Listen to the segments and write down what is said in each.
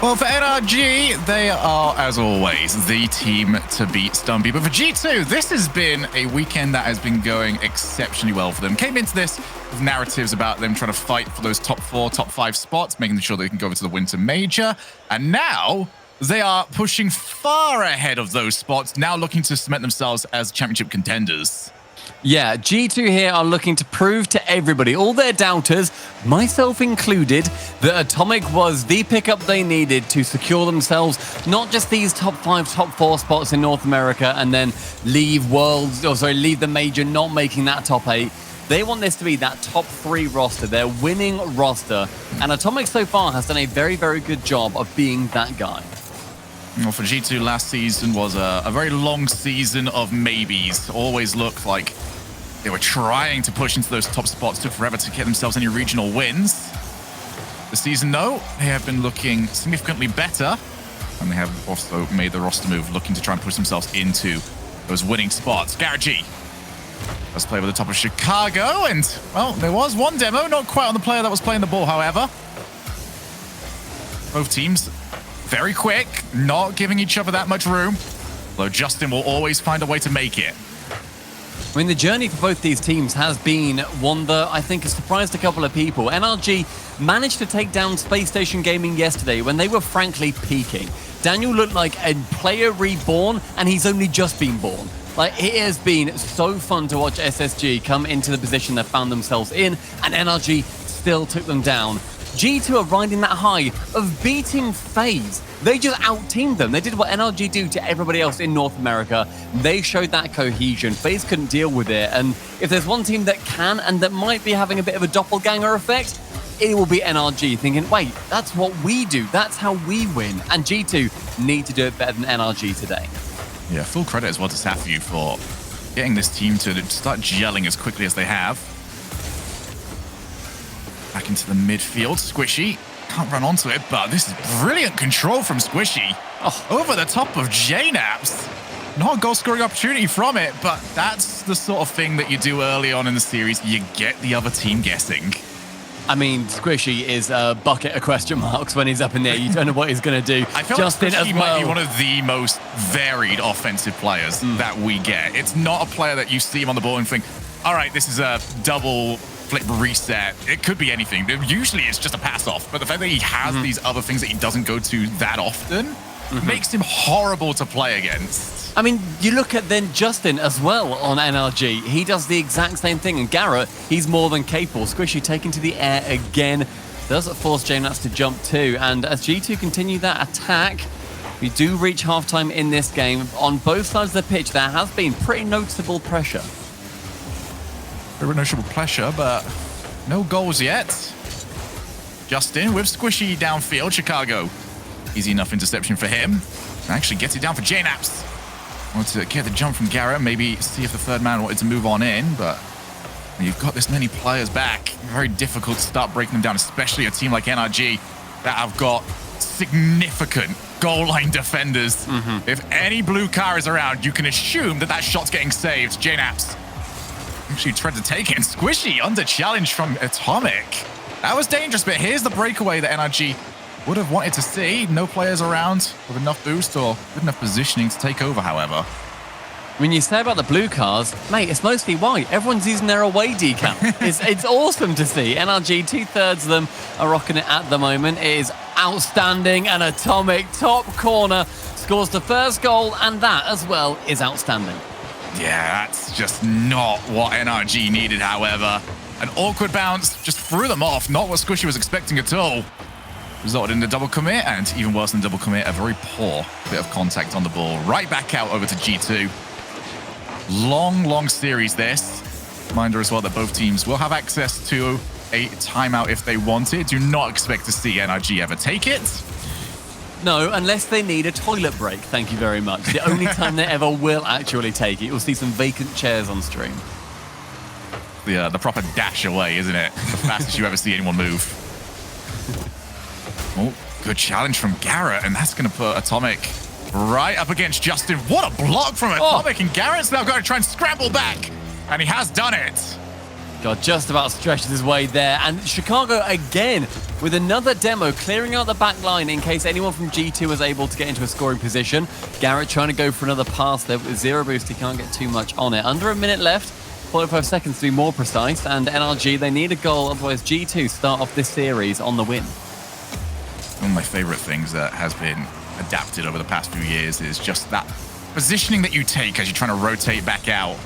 Well, for NRG, they are, as always, the team to beat Stumpy. But for G2, this has been a weekend that has been going exceptionally well for them. Came into this with narratives about them trying to fight for those top 4, top 5 spots, making sure they can go over to the Winter Major. And now they are pushing far ahead of those spots, now looking to cement themselves as championship contenders. Yeah, G2 here are looking to prove to everybody, all their doubters, myself included, that Atomic was the pickup they needed to secure themselves not just these top 5, top 4 spots in North America and then leave the major not making that top 8. They want this to be that top 3 roster, their winning roster. And Atomic so far has done a very, very good job of being that guy. Well, for G2, last season was a very long season of maybes. Always looked like they were trying to push into those top spots, took forever to get themselves any regional wins. This season, though, they have been looking significantly better, and they have also made the roster move, looking to try and push themselves into those winning spots. Garrett G, let's play with the top of Chicago, and, well, there was one demo, not quite on the player that was playing the ball, however. Both teams very quick, not giving each other that much room, though Justin will always find a way to make it. I mean, the journey for both these teams has been one that I think has surprised a couple of people. NRG managed to take down Space Station Gaming yesterday when they were frankly peaking. Daniel looked like a player reborn, and he's only just been born. Like, it has been so fun to watch SSG come into the position they found themselves in, and NRG still took them down. G2 are riding that high of beating FaZe. They just out-teamed them. They did what NRG do to everybody else in North America. They showed that cohesion. FaZe couldn't deal with it. And if there's one team that can and that might be having a bit of a doppelganger effect, it will be NRG, thinking, wait, that's what we do. That's how we win. And G2 need to do it better than NRG today. Yeah, full credit as well to Safu for getting this team to start gelling as quickly as they have. Back into the midfield. Squishy can't run onto it, but this is brilliant control from Squishy. Oh, over the top of JNAPS. Not a goal-scoring opportunity from it, but that's the sort of thing that you do early on in the series. You get the other team guessing. I mean, Squishy is a bucket of question marks when he's up in there. You don't know what he's going to do. I feel Justin like Squishy as well might be one of the most varied offensive players that we get. It's not a player that you see him on the ball and think, all right, this is a double flip reset. It could be anything. Usually it's just a pass off, but the fact that he has these other things that he doesn't go to that often makes him horrible to play against. I mean, you look at then Justin as well on NRG. He does the exact same thing. And Garrett, he's more than capable. Squishy taken to the air again. Does force JNAPS to jump too. And as G2 continue that attack, we do reach halftime in this game. On both sides of the pitch, there has been pretty noticeable pressure. Very noticeable pressure, but no goals yet. Justin with Squishy downfield. Chicago, easy enough interception for him. Actually gets it down for JNAPS. Wanted to get the jump from Garrett, maybe see if the third man wanted to move on in, but when you've got this many players back, very difficult to start breaking them down, especially a team like NRG that have got significant goal line defenders. If any blue car is around, you can assume that that shot's getting saved. JNAPS actually tried to take it, and Squishy under challenge from Atomic. That was dangerous, but here's the breakaway that NRG would have wanted to see. No players around with enough boost or good enough positioning to take over, however. When you say about the blue cars, mate, it's mostly white. Everyone's using their away decal. It's awesome to see. NRG, 2/3 of them are rocking it at the moment. It is outstanding, and Atomic, top corner, scores the first goal, and that as well is outstanding. Yeah, that's just not what NRG needed, however. An awkward bounce just threw them off, not what Squishy was expecting at all. Resulted in a double commit, and even worse than double commit, a very poor bit of contact on the ball. Right back out over to G2. Long series this. Reminder as well that both teams will have access to a timeout if they want it. Do not expect to see NRG ever take it. No, unless they need a toilet break, thank you very much. The only time they ever will actually take it. You'll see some vacant chairs on stream. The proper dash away, isn't it? The fastest you ever see anyone move. Oh, good challenge from Garrett, and that's going to put Atomic right up against Justin. What a block from Atomic, and Garrett's now going to try and scramble back, and he has done it. God, just about stretches his way there. And Chicago again with another demo, clearing out the back line in case anyone from G2 was able to get into a scoring position. Garrett trying to go for another pass there with zero boost. He can't get too much on it. Under a minute left, 45 seconds to be more precise. And NRG, they need a goal, otherwise G2 start off this series on the win. One of my favorite things that has been adapted over the past few years is just that positioning that you take as you're trying to rotate back out.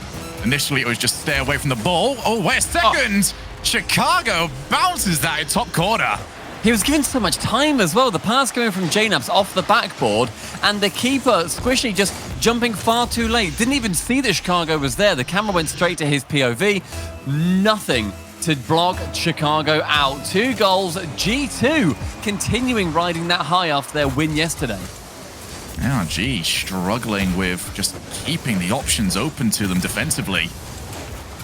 Initially, it was just stay away from the ball. Oh, wait a second. Oh. Chicago bounces that in top corner. He was given so much time as well. The pass going from JNAPS off the backboard, and the keeper, Squishy, just jumping far too late. Didn't even see that Chicago was there. The camera went straight to his POV. Nothing to block Chicago out. 2 goals. G2 continuing riding that high after their win yesterday. NRG struggling with just keeping the options open to them defensively.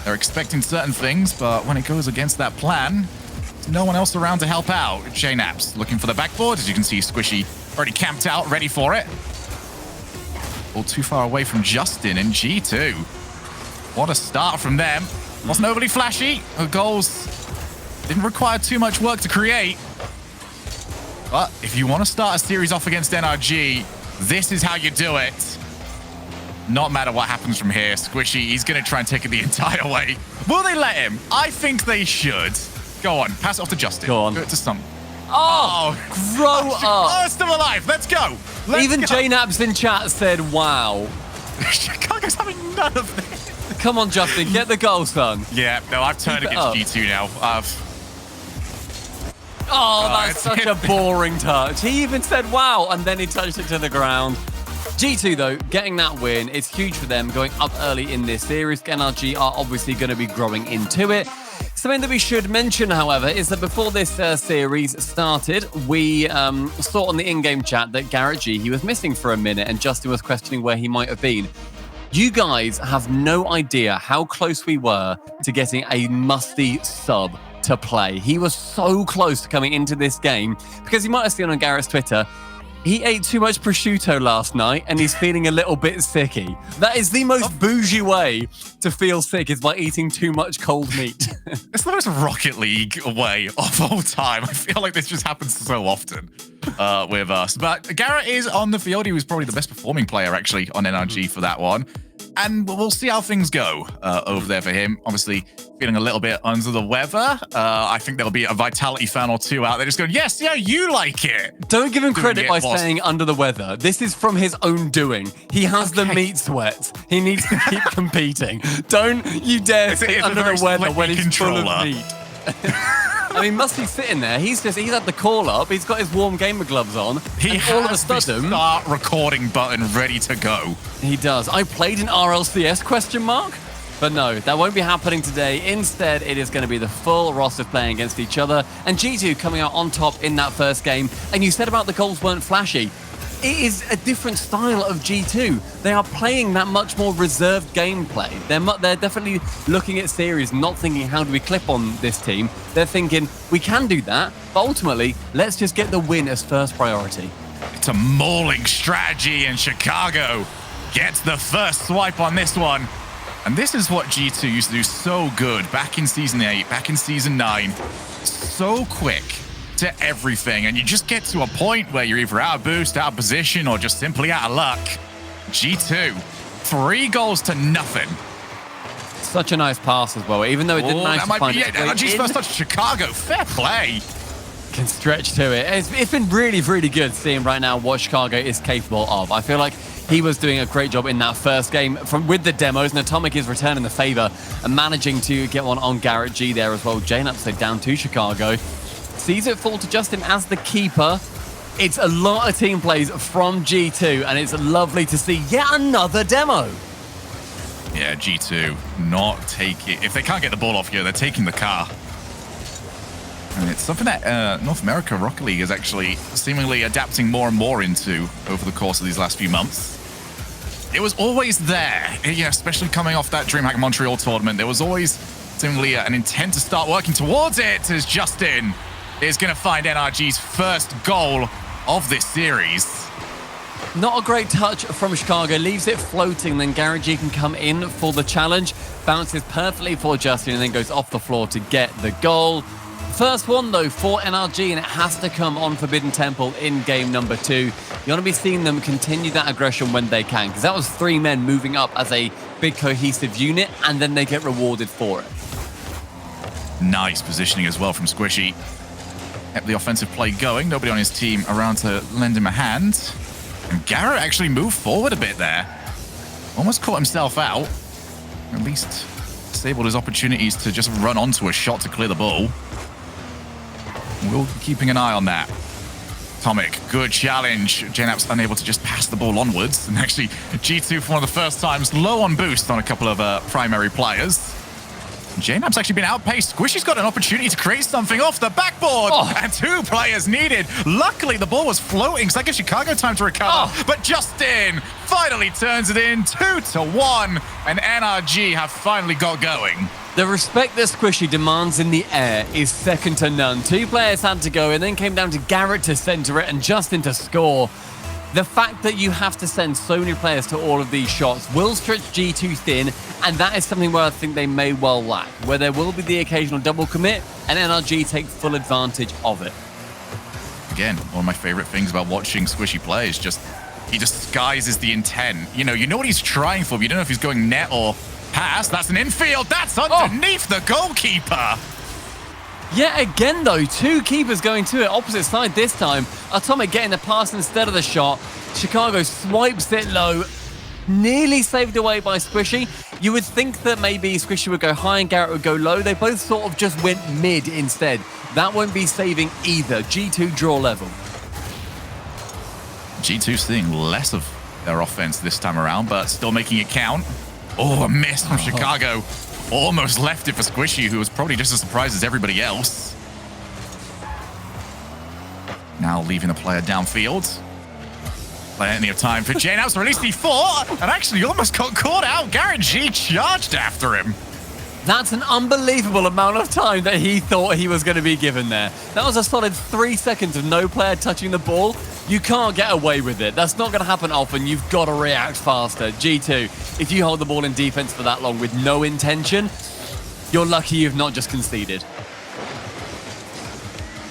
They're expecting certain things, but when it goes against that plan, there's no one else around to help out. JNAPS looking for the backboard. As you can see, Squishy already camped out, ready for it. All too far away from Justin and G2. What a start from them. Wasn't overly flashy. The goals didn't require too much work to create. But if you want to start a series off against NRG, this is how you do it. Not matter what happens from here, Squishy, he's going to try and take it the entire way. Will they let him? I think they should. Go on, pass it off to Justin. Go on. Do it to some. Oh, grow up. Oh, it's still alive. Let's go. Even JNAPS in chat said, wow. Chicago's having none of this. Come on, Justin, get the goal, son. Yeah, no, I've turned against G2 now. Oh, that's such a boring touch. He even said, wow, and then he touched it to the ground. G2, though, getting that win, it's huge for them, going up early in this series. NRG are obviously going to be growing into it. Something that we should mention, however, is that before this series started, we saw on the in-game chat that Garrett G, he was missing for a minute, and Justin was questioning where he might have been. You guys have no idea how close we were to getting a musty sub to play. He was so close to coming into this game, because you might have seen on Garrett's Twitter, he ate too much prosciutto last night and he's feeling a little bit sicky. That is the most bougie way to feel sick, is by eating too much cold meat. It's the most Rocket League way of all time. I feel like this just happens so often with us. But Garrett is on the field. He was probably the best performing player, actually, on NRG for that one. And we'll see how things go over there for him. Obviously, feeling a little bit under the weather. I think there'll be a Vitality fan or two out there just going, yes, yeah, you like it. Don't give him credit by saying under the weather. This is from his own doing. He has the meat sweats. He needs to keep competing. Don't you dare say under the weather when he's full of meat. I mean, must be sitting there. He's had the call up. He's got his warm gamer gloves on. He has all of a sudden the start recording button ready to go. He does. I played in RLCS ? But no, that won't be happening today. Instead, it is going to be the full roster playing against each other, and G2 coming out on top in that first game. And you said about the goals weren't flashy. It is a different style of G2. They are playing that much more reserved gameplay. They're definitely looking at series, not thinking, how do we clip on this team? They're thinking, we can do that, but ultimately, let's just get the win as first priority. It's a mauling strategy, and Chicago gets the first swipe on this one. And this is what G2 used to do so good back in Season 8, back in Season 9. So quick to everything, and you just get to a point where you're either out of boost, out of position, or just simply out of luck. G2, 3 goals to nothing. Such a nice pass as well, even though it didn't manage to find it. NRG's first touch to Chicago, fair play. Can stretch to it. It's been really, really good seeing right now what Chicago is capable of. I feel like he was doing a great job in that first game with the demos, and Atomic is returning the favor and managing to get one on Garrett G there as well. JNAPS so down to Chicago. Sees it fall to Justin as the keeper. It's a lot of team plays from G2, and it's lovely to see yet another demo. Yeah, G2 not taking... If they can't get the ball off here, they're taking the car. And it's something that North America Rocket League is actually seemingly adapting more and more into over the course of these last few months. It was always there, yeah, especially coming off that DreamHack Montreal tournament. There was always seemingly an intent to start working towards it, as Justin is going to find NRG's first goal of this series. Not a great touch from Chicago. Leaves it floating. Then NRG can come in for the challenge. Bounces perfectly for Justin and then goes off the floor to get the goal. First one, though, for NRG, and it has to come on Forbidden Temple in game number 2. You want to be seeing them continue that aggression when they can, because that was 3 men moving up as a big cohesive unit, and then they get rewarded for it. Nice positioning as well from Squishy. Kept the offensive play going. Nobody on his team around to lend him a hand. And Garrett actually moved forward a bit there. Almost caught himself out. At least disabled his opportunities to just run onto a shot to clear the ball. We'll be keeping an eye on that. Atomic, good challenge. JNAP's unable to just pass the ball onwards. And actually, G2 for one of the first times low on boost on a couple of primary players. JNAP's actually been outpaced. Squishy's got an opportunity to create something off the backboard. And 2 players needed. Luckily, the ball was floating, so that gives Chicago time to recover. But Justin finally turns it in 2-1. And NRG have finally got going. The respect that Squishy demands in the air is second to none. 2 players had to go, and then came down to Garrett to center it and Justin to score. The fact that you have to send so many players to all of these shots will stretch G2 thin, and that is something where I think they may well lack, where there will be the occasional double commit, and NRG take full advantage of it. Again, one of my favorite things about watching Squishy play is just he disguises the intent. You know what he's trying for, but you don't know if he's going net or pass. That's an infield. That's underneath the goalkeeper. Yet again, though, 2 keepers going to it, opposite side this time. Atomic getting the pass instead of the shot. Chicago swipes it low, nearly saved away by Squishy. You would think that maybe Squishy would go high and Garrett would go low. They both sort of just went mid instead. That won't be saving either. G2 draw level. G2 seeing less of their offense this time around, but still making it count. Oh, a miss from Chicago. Almost left it for Squishy, who was probably just as surprised as everybody else. Now leaving the player downfield. Plenty of time for JNAPS to release D4, and actually almost got caught out. Garrett G charged after him. That's an unbelievable amount of time that he thought he was going to be given there. That was a solid 3 seconds of no player touching the ball. You can't get away with it. That's not going to happen often. You've got to react faster. G2, if you hold the ball in defense for that long with no intention, you're lucky you've not just conceded.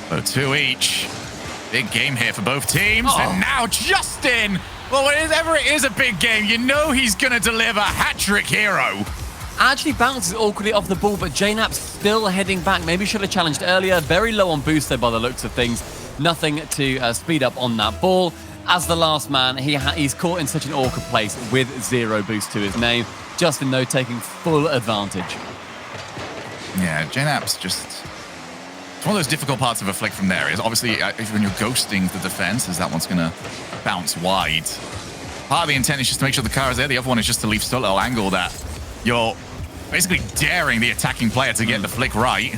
So 2 each. Big game here for both teams. And now Justin. Well, whenever it is a big game, you know he's going to deliver. Hat-trick hero. Actually bounces awkwardly off the ball, but JNAP's still heading back. Maybe should have challenged earlier. Very low on boost there by the looks of things. Nothing to speed up on that ball. As the last man, he's caught in such an awkward place with 0 boost to his name. Justin, though, taking full advantage. Yeah, JNAP's just... It's one of those difficult parts of a flick from there. Is obviously, when you're ghosting the defense, is that one's going to bounce wide. Part of the intent is just to make sure the car is there. The other one is just to leave so little angle that you're basically daring the attacking player to get the flick right.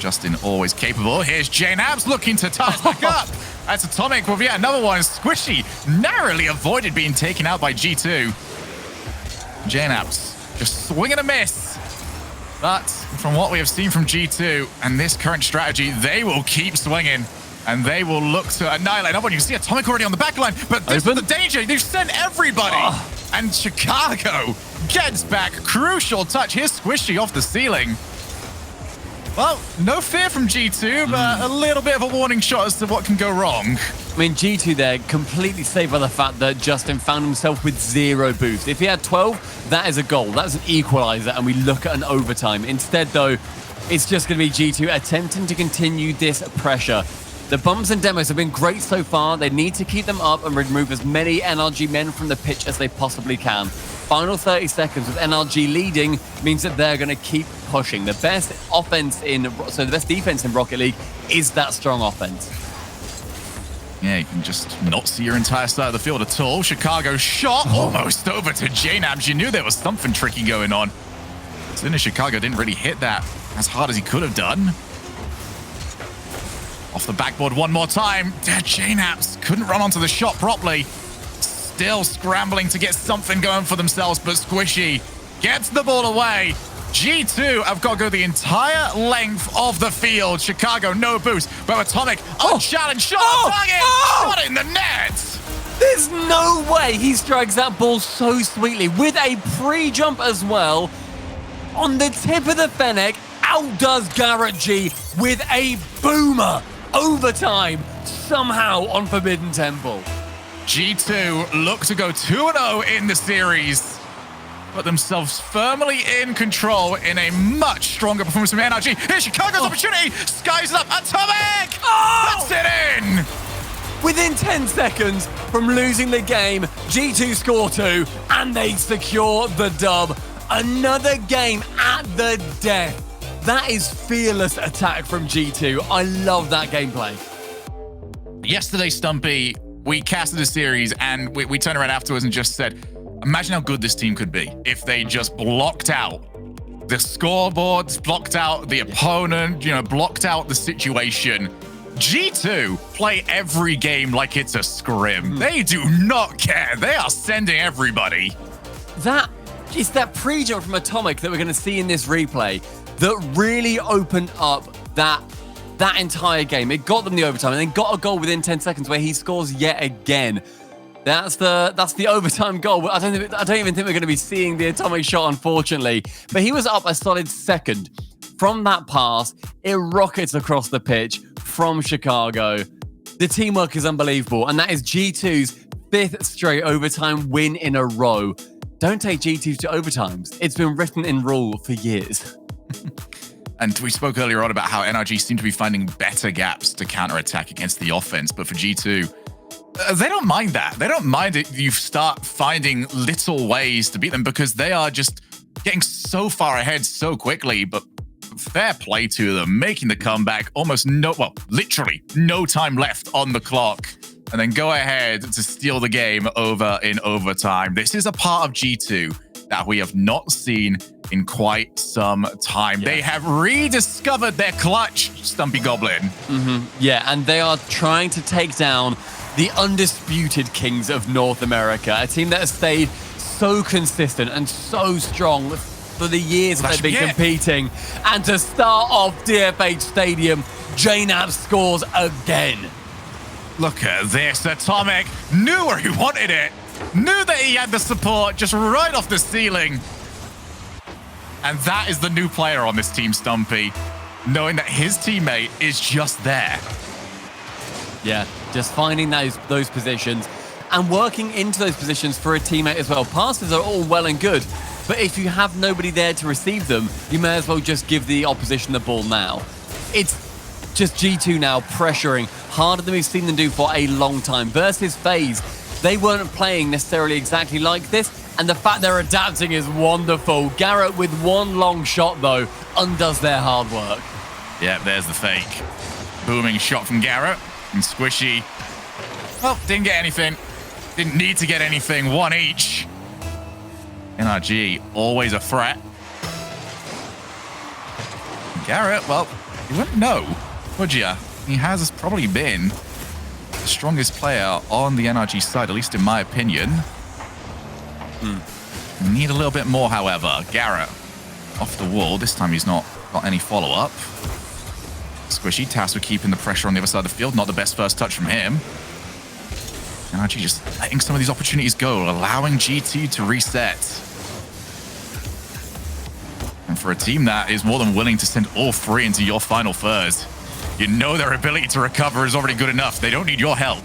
Justin always capable. Here's JNAPS looking to tie it back up. That's Atomic with yet another one. Squishy narrowly avoided being taken out by G2. JNAPS just swing and a miss. But from what we have seen from G2 and this current strategy, they will keep swinging and they will look to annihilate. You can see Atomic already on the back line, but this is the danger. They've sent everybody. And Chicago gets back. Crucial touch. Here's Squishy off the ceiling. Well, no fear from G2, but a little bit of a warning shot as to what can go wrong. I mean, G2 there completely saved by the fact that Justin found himself with 0 boost. If he had 12, that is a goal. That's an equalizer, and we look at an overtime. Instead, though, it's just going to be G2 attempting to continue this pressure. The bumps and demos have been great so far. They need to keep them up and remove as many NRG men from the pitch as they possibly can. Final 30 seconds with NRG leading means that they're going to keep pushing. The best the best defense in Rocket League is that strong offense. Yeah, you can just not see your entire side of the field at all. Chicago shot almost over to JNAPS. You knew there was something tricky going on. As soon as Chicago didn't really hit that as hard as he could have done. Off the backboard one more time. JNAPS couldn't run onto the shot properly. Still scrambling to get something going for themselves, but Squishy gets the ball away. G2 have got to go the entire length of the field. Chicago, no boost. But Atomic, unchallenged, shot on target, shot in the net. There's no way he strikes that ball so sweetly with a pre-jump as well. On the tip of the Fennec, outdoes Garrett G with a boomer. Overtime, somehow on Forbidden Temple. G2 look to go 2-0 in the series. Put themselves firmly in control in a much stronger performance from NRG. Here's Chicago's opportunity. Skies it up. Atomic! Puts it in! Within 10 seconds from losing the game, G2 score 2, and they secure the dub. Another game at the death. That is fearless attack from G2. I love that gameplay. Yesterday, Stumpy, we casted a series, and we turned around afterwards and just said, imagine how good this team could be if they just blocked out the scoreboards, blocked out the opponent, blocked out the situation. G2 play every game like it's a scrim. They do not care. They are sending everybody. It's that pre-jump from Atomic that we're going to see in this replay that really opened up that entire game. It got them the overtime and then got a goal within 10 seconds where he scores yet again. That's the overtime goal. I don't even think we're going to be seeing the Atomic shot, unfortunately. But he was up a solid second. From that pass, it rockets across the pitch from Chicago. The teamwork is unbelievable, and that is G2's 5th straight overtime win in a row. Don't take G2 to overtimes. It's been written in rule for years. And we spoke earlier on about how NRG seem to be finding better gaps to counterattack against the offense, but for G2, they don't mind that. They don't mind it. You start finding little ways to beat them because they are just getting so far ahead so quickly, but fair play to them, making the comeback, literally no time left on the clock, and then go ahead to steal the game over in overtime. This is a part of G2 that we have not seen in quite some time. Yeah. They have rediscovered their clutch, Stumpy Goblin. Yeah, and they are trying to take down the undisputed kings of North America, a team that has stayed so consistent and so strong for the years that they've been competing. And to start off DFH Stadium, JNAP scores again. Look at this. Atomic knew where he wanted it. Knew that he had the support just right off the ceiling. And that is the new player on this team, Stumpy. Knowing that his teammate is just there. Yeah, just finding those positions and working into those positions for a teammate as well. Passes are all well and good, but if you have nobody there to receive them, you may as well just give the opposition the ball now. It's just G2 now pressuring harder than we've seen them do for a long time. Versus FaZe, they weren't playing necessarily exactly like this, and the fact they're adapting is wonderful. Garrett with one long shot, though, undoes their hard work. Yeah, there's the fake. Booming shot from Garrett, and Squishy, well, didn't get anything. Didn't need to get anything, one each. NRG, always a threat. Garrett, well, you wouldn't know, would you? He has probably been the strongest player on the NRG side, at least in my opinion. Need a little bit more, however. Garrett off the wall. This time he's not got any follow-up. Squishy tasked with keeping the pressure on the other side of the field. Not the best first touch from him. NRG just letting some of these opportunities go, allowing G2 to reset. And for a team that is more than willing to send all three into your final third, you know their ability to recover is already good enough. They don't need your help.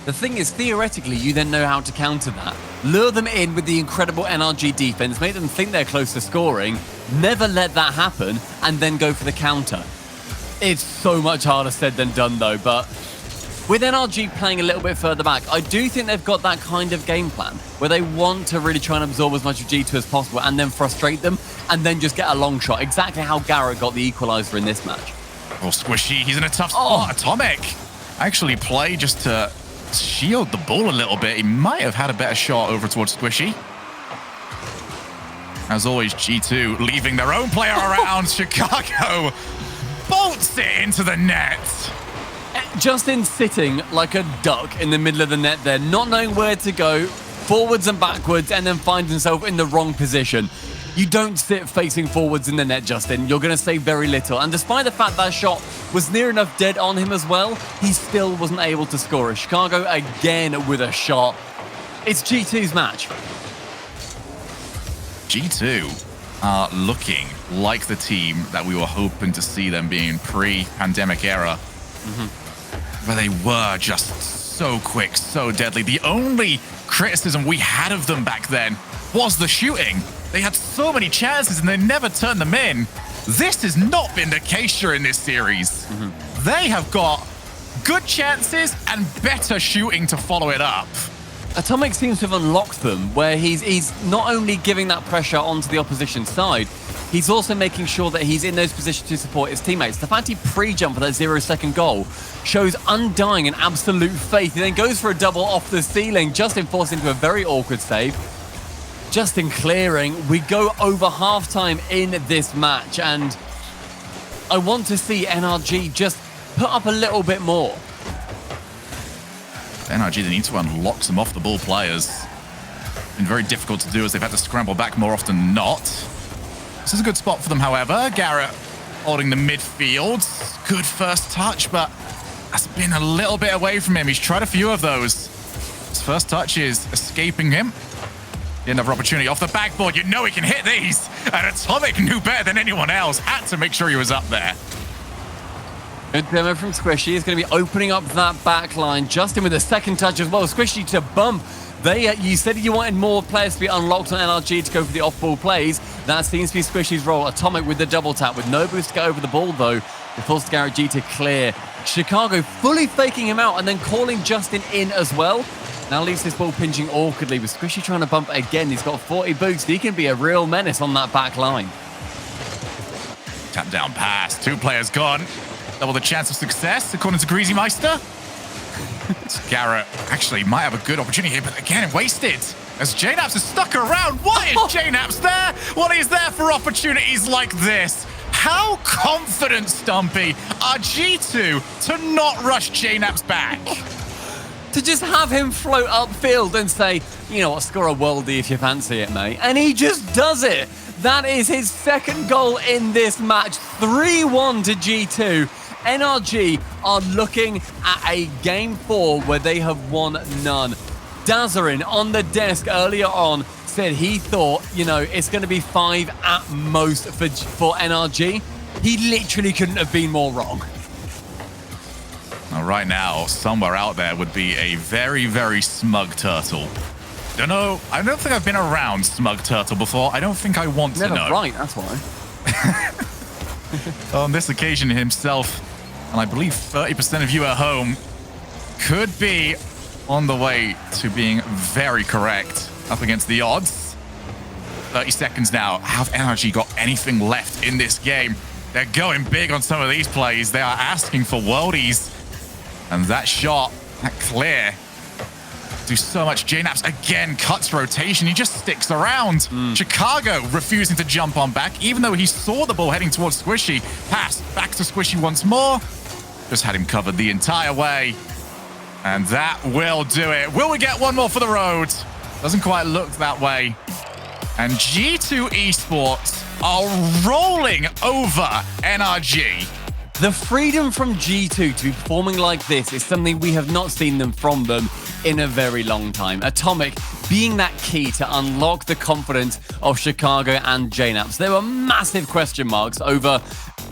The thing is, theoretically, you then know how to counter that. Lure them in with the incredible NRG defense, make them think they're close to scoring, never let that happen, and then go for the counter. It's so much harder said than done, though, but with NRG playing a little bit further back, I do think they've got that kind of game plan where they want to really try and absorb as much of G2 as possible and then frustrate them and then just get a long shot. Exactly how Garrett got the equalizer in this match. Oh, Squishy, he's in a tough spot. Atomic actually played just to shield the ball a little bit. He might have had a better shot over towards Squishy. As always, G2 leaving their own player around. Chicago bolts it into the net. Justin sitting like a duck in the middle of the net there, not knowing where to go, forwards and backwards, and then finds himself in the wrong position. You don't sit facing forwards in the net, Justin. You're going to say very little. And despite the fact that shot was near enough dead on him as well, he still wasn't able to score it. Chicago again with a shot. It's G2's match. G2 are looking like the team that we were hoping to see them being pre-pandemic era. Where they were just so quick, so deadly. The only criticism we had of them back then was the shooting. They had so many chances and they never turned them in. This has not been the case during this series. They have got good chances and better shooting to follow it up. Atomic seems to have unlocked them, where he's not only giving that pressure onto the opposition side, he's also making sure that he's in those positions to support his teammates. The fact he pre-jumped for that 0-second goal shows undying and absolute faith. He then goes for a double off the ceiling. Justin forced into a very awkward save. Justin clearing. We go over halftime in this match, and I want to see NRG just put up a little bit more. NRG, they need to unlock some off-the-ball players. Been very difficult to do as they've had to scramble back more often than not. This is a good spot for them, however. Garrett holding the midfield. Good first touch, but that's been a little bit away from him. He's tried a few of those. His first touch is escaping him. Another opportunity off the backboard. You know he can hit these. And Atomic knew better than anyone else. Had to make sure he was up there. Good demo from Squishy. Is going to be opening up that back line. Justin with a second touch as well. Squishy to bump. You said you wanted more players to be unlocked on NRG to go for the off-ball plays. That seems to be Squishy's role. Atomic with the double tap with no boost to get over the ball, though. It forced Garrett G to clear. Chicago fully faking him out and then calling Justin in as well. Now leaves this ball pinching awkwardly with Squishy trying to bump again. He's got 40 boots. He can be a real menace on that back line. Tap down pass. 2 players gone. Double the chance of success, according to Greasy Meister. Garrett actually might have a good opportunity here, but again, wasted. As JNaps is stuck around. Why is JNaps there? Well, he's there for opportunities like this. How confident, Stumpy, are G2 to not rush JNaps back? To just have him float upfield and say, you know what, score a worldie if you fancy it, mate. And he just does it. That is his second goal in this match. 3-1 to G2. NRG are looking at a Game 4 where they have won none. Dazarin on the desk earlier on said he thought, you know, it's going to be 5 at most for NRG. He literally couldn't have been more wrong. Now, right now, somewhere out there would be a very, very smug turtle. Don't know. I don't think I've been around smug turtle before. I don't think I want to know. Right, that's why. On this occasion himself, and I believe 30% of you at home could be on the way to being very correct up against the odds. 30 seconds now. Have NRG got anything left in this game? They're going big on some of these plays. They are asking for worldies. And that shot, that clear, do so much. JNaps again cuts rotation. He just sticks around. Chicago refusing to jump on back, even though he saw the ball heading towards Squishy. Pass back to Squishy once more. Just had him covered the entire way. And that will do it. Will we get one more for the road? Doesn't quite look that way. And G2 Esports are rolling over NRG. The freedom from G2 to be performing like this is something we have not seen from them in a very long time. Atomic being that key to unlock the confidence of Chicago and JNaps. There were massive question marks over,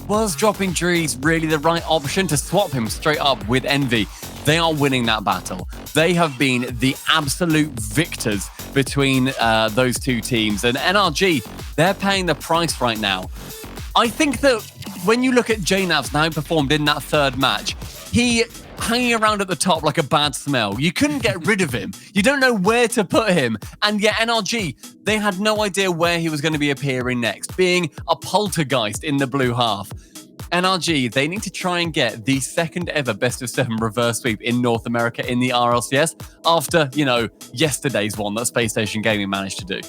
was dropping Drees really the right option to swap him straight up with Envy? They are winning that battle. They have been the absolute victors between those two teams. And NRG, they're paying the price right now. I think that when you look at JNaps and how he performed in that third match, he hanging around at the top like a bad smell. You couldn't get rid of him. You don't know where to put him. And yet NRG, they had no idea where he was going to be appearing next, being a poltergeist in the blue half. NRG, they need to try and get the second ever best of 7 reverse sweep in North America in the RLCS after, you know, yesterday's one that Space Station Gaming managed to do.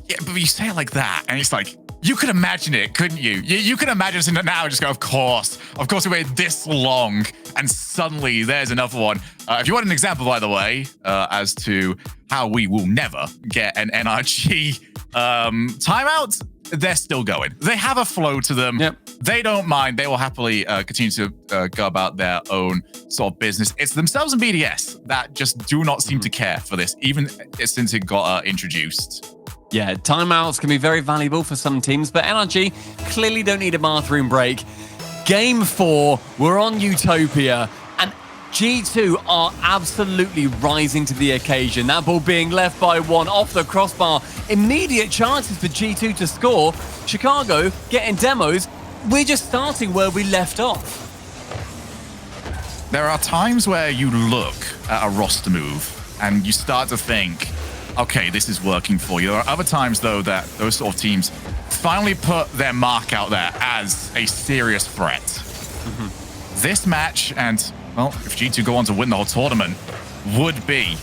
Yeah, but you say it like that, and it's like, you could imagine it, couldn't you? You could imagine it now and just go, of course we waited this long, and suddenly there's another one. If you want an example, by the way, as to how we will never get an NRG Timeouts, they're still going. They have a flow to them. Yep. They don't mind. They will happily continue to go about their own sort of business. It's themselves and BDS that just do not seem to care for this, even since it got introduced. Yeah, timeouts can be very valuable for some teams, but NRG clearly don't need a bathroom break. Game 4, we're on Utopia, and G2 are absolutely rising to the occasion. That ball being left by 1 off the crossbar. Immediate chances for G2 to score. Chicago getting demos. We're just starting where we left off. There are times where you look at a roster move and you start to think, okay, this is working for you. There are other times, though, that those sort of teams finally put their mark out there as a serious threat. This match, and, well, if G2 go on to win the whole tournament, would be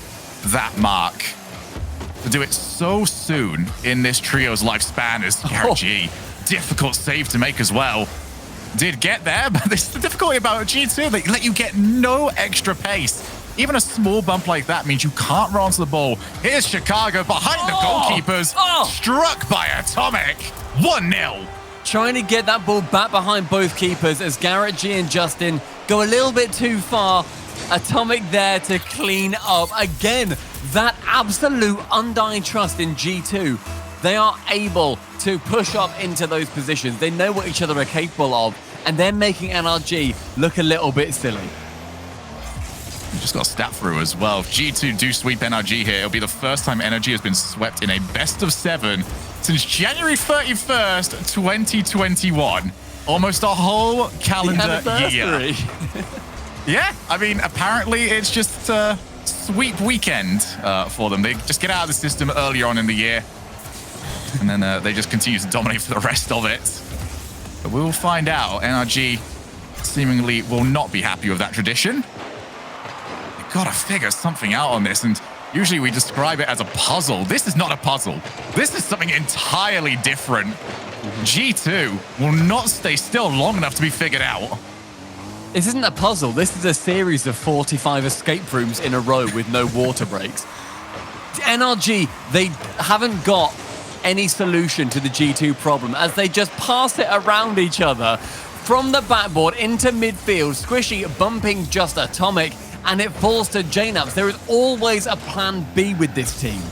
that mark. To do it so soon in this trio's lifespan as NRG. Difficult save to make as well. Did get there, but this is the difficulty about G2. They let you get no extra pace. Even a small bump like that means you can't run onto the ball. Here's Chicago behind the goalkeepers. Struck by Atomic. 1-0. Trying to get that ball back behind both keepers as Garrett G and Justin go a little bit too far. Atomic there to clean up. Again, that absolute undying trust in G2. They are able to push up into those positions. They know what each other are capable of, and they're making NRG look a little bit silly. You just got a stat through as well. If G2 do sweep NRG here, it'll be the first time NRG has been swept in a best of 7 since January 31st, 2021. Almost a whole calendar year. Yeah, I mean, apparently it's just sweep weekend for them. They just get out of the system earlier on in the year, and then they just continue to dominate for the rest of it. But we will find out. NRG seemingly will not be happy with that tradition. They've got to figure something out on this, and usually we describe it as a puzzle. This is not a puzzle. This is something entirely different. G2 will not stay still long enough to be figured out. This isn't a puzzle. This is a series of 45 escape rooms in a row with no water breaks. NRG, they haven't got any solution to the G2 problem as they just pass it around each other from the backboard into midfield. Squishy bumping just Atomic, and it falls to JNAPS. There is always a plan B with this team.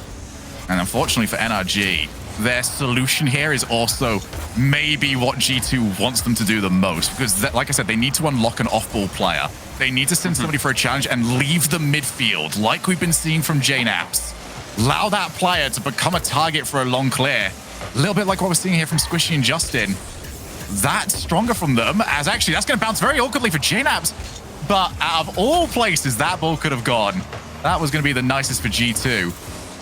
And unfortunately for NRG, their solution here is also maybe what G2 wants them to do the most, because like I said, they need to unlock an off-ball player. They need to send somebody for a challenge and leave the midfield like we've been seeing from JNAPS. Allow that player to become a target for a long clear. A little bit like what we're seeing here from Squishy and Justin. That's stronger from them, as actually that's going to bounce very awkwardly for JNAPS. But out of all places that ball could have gone, that was going to be the nicest for G2.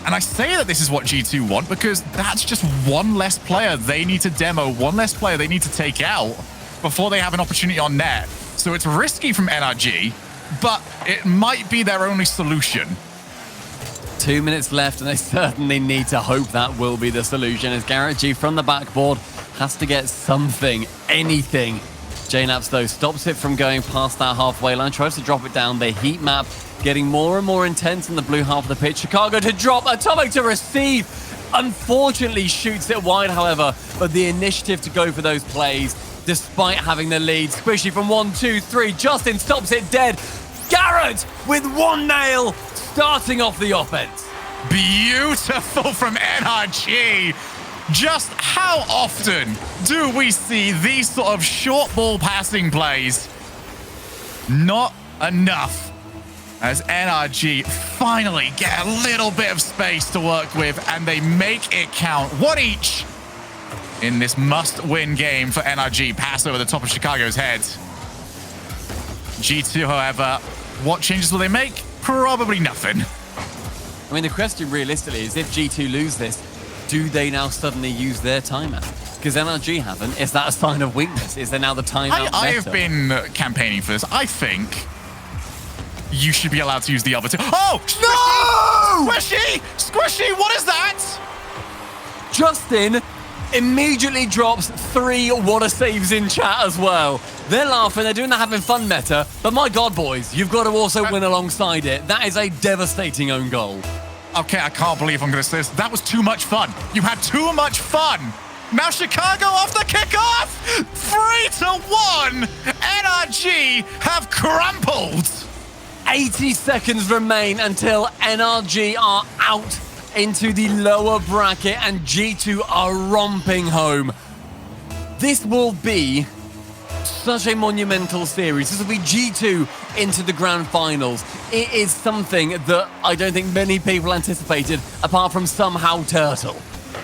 And I say that this is what G2 want because that's just one less player they need to demo, one less player they need to take out before they have an opportunity on net. So it's risky from NRG, but it might be their only solution. 2 minutes left, and they certainly need to hope that will be the solution as Garrett G from the backboard has to get something, anything. JNAPS, though, stops it from going past that halfway line, tries to drop it down. The heat map getting more and more intense in the blue half of the pitch. Chicago to drop, Atomic to receive. Unfortunately shoots it wide, however, but the initiative to go for those plays, despite having the lead. Squishy from 1, 2, 3. Justin stops it dead. Garrett with 1 nail, starting off the offense. Beautiful from NRG. Just how often do we see these sort of short ball passing plays? Not enough. As NRG finally get a little bit of space to work with, and they make it count. 1 each in this must-win game for NRG. Pass over the top of Chicago's head. G2, however, what changes will they make? Probably nothing. I mean, the question realistically is if G2 lose this, do they now suddenly use their timeout? Because NRG haven't. Is that a sign of weakness? Is there now the timeout? I have been campaigning for this. I think you should be allowed to use the other two. Oh, no! Squishy! Squishy, what is that? Justin immediately drops 3 water saves in chat as well. They're laughing, they're doing the having fun meta, but my God, boys, you've got to also win alongside it. That is a devastating own goal. Okay, I can't believe I'm going to say this. That was too much fun. You had too much fun. Now Chicago off the kickoff. 3-1. NRG have crumpled. 80 seconds remain until NRG are out into the lower bracket and G2 are romping home. This will be such a monumental series. This will be G2 into the grand finals. It is something that I don't think many people anticipated, apart from somehow Turtle.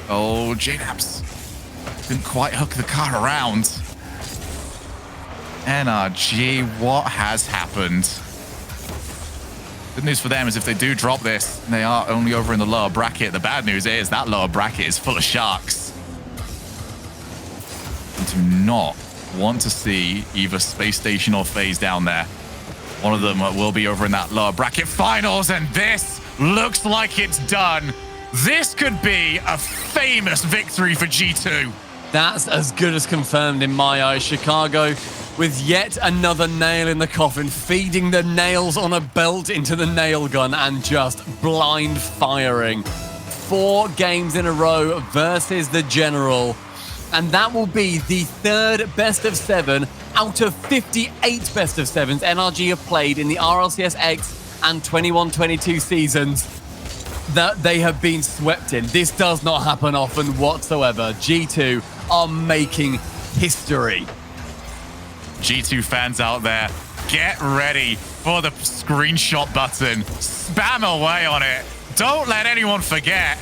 Oh, JNAPS didn't quite hook the car around. NRG, what has happened? Good news for them is if they do drop this, they are only over in the lower bracket. The bad news is that lower bracket is full of sharks. I do not want to see either Space Station or FaZe down there. One of them will be over in that lower bracket finals, and this looks like it's done. This could be a famous victory for G2. That's as good as confirmed in my eyes. Chicago with yet another nail in the coffin, feeding the nails on a belt into the nail gun and just blind firing. 4 games in a row versus the General. And that will be the 3rd best of 7 out of 58 best of 7s NRG have played in the RLCS X and 21-22 seasons that they have been swept in. This does not happen often whatsoever. G2 are making history. G2 fans out there, get ready for the screenshot button. Spam away on it. Don't let anyone forget.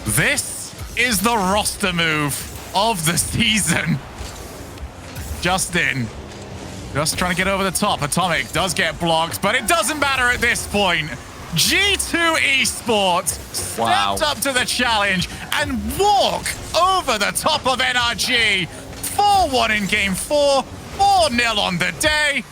This is the roster move of the season. Justin, just trying to get over the top. Atomic does get blocked, but it doesn't matter at this point. G2 Esports stepped up to the challenge and walk over the top of NRG. 4-1 in game 4, 4-0 on the day.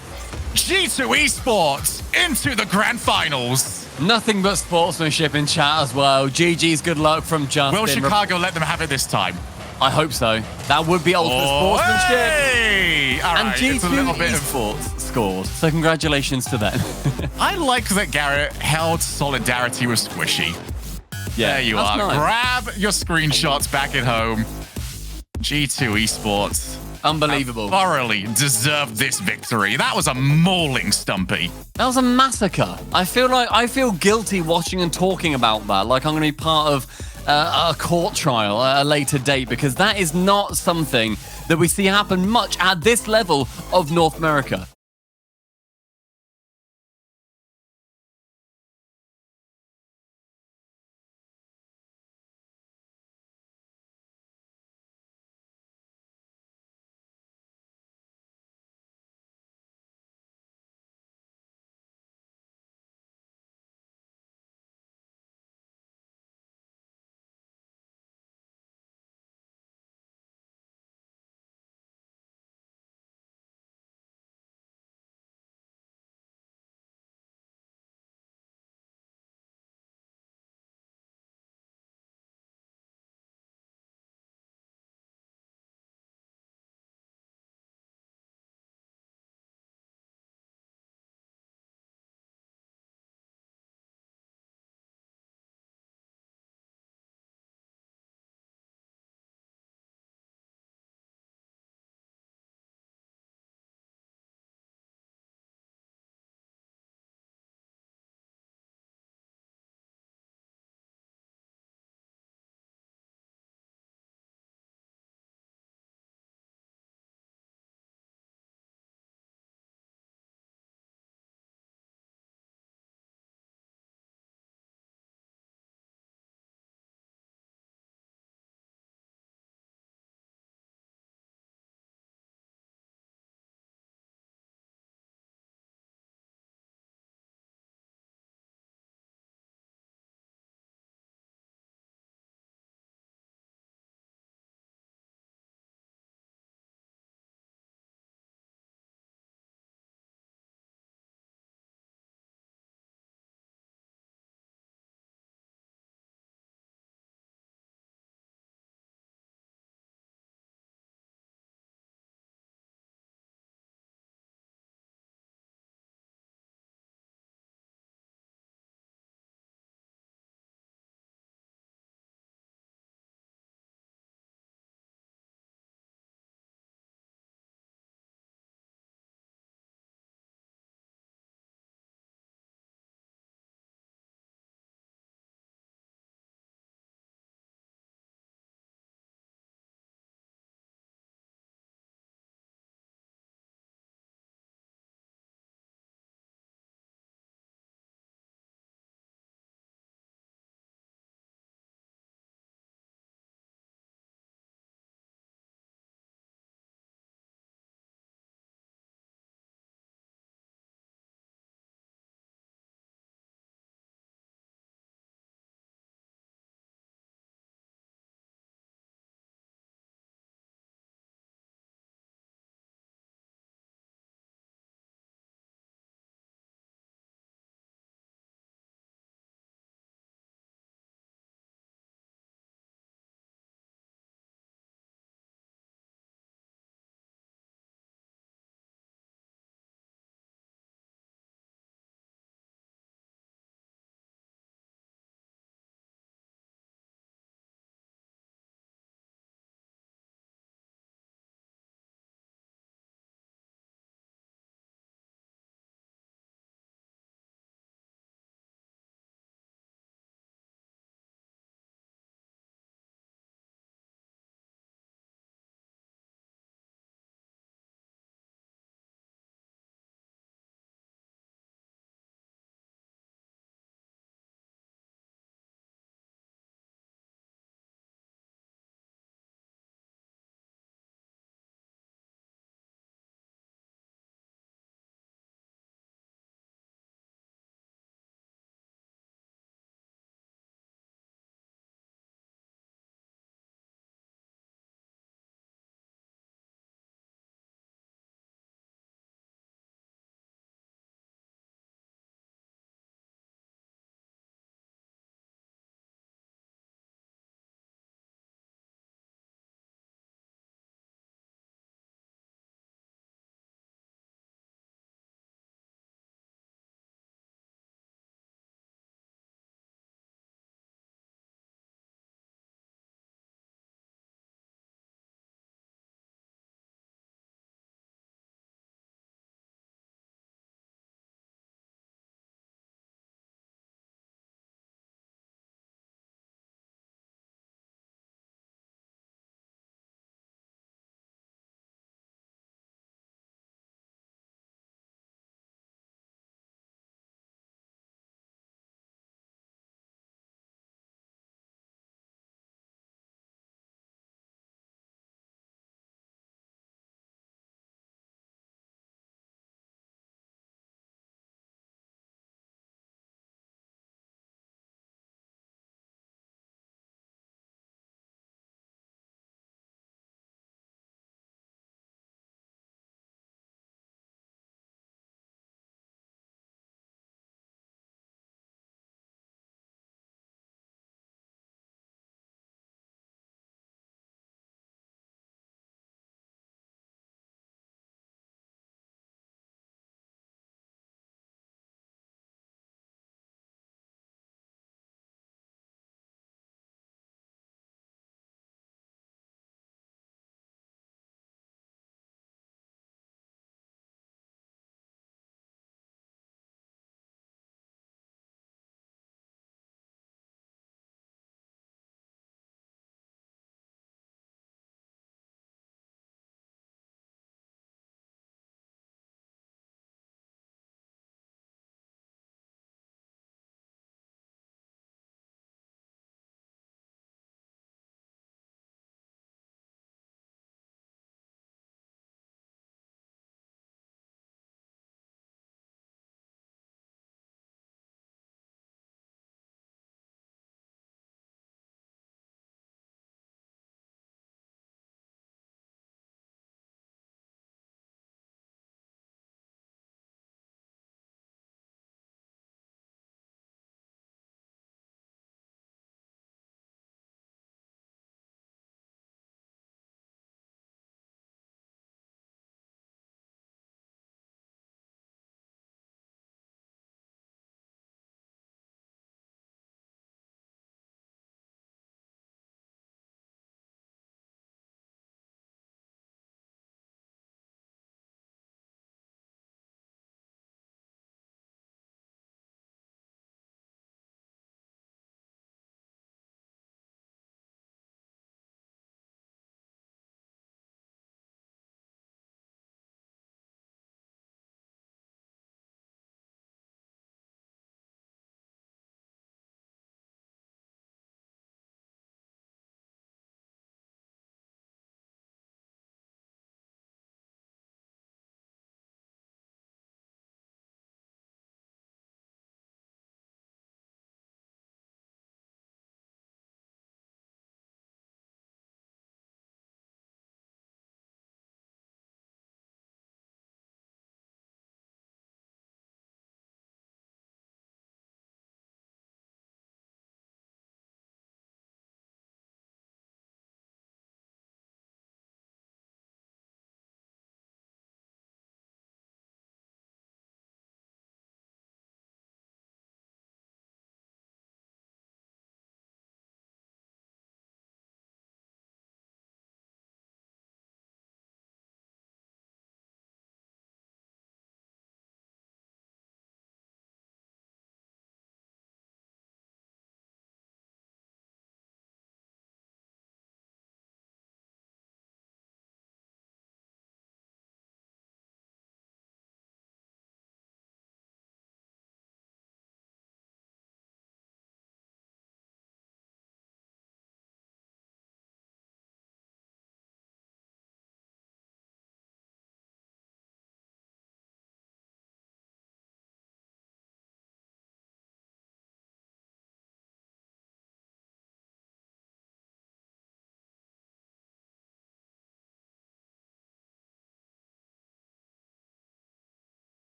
G2 Esports into the grand finals. Nothing but sportsmanship in chat as well. GG's good luck from Justin. Will Chicago let them have it this time? I hope so. That would be ultimate sportsmanship. Hey! All and right, G2 it's a little bit Esports scored. So congratulations to them. I like that Garrett held solidarity with Squishy. Yeah, there you are. Nice. Grab your screenshots back at home. G2 Esports. Unbelievable. Thoroughly deserved this victory. That was a mauling Stumpy. That was a massacre. I feel guilty watching and talking about that. Like I'm going to be part of a court trial at a later date, because that is not something that we see happen much at this level of North America.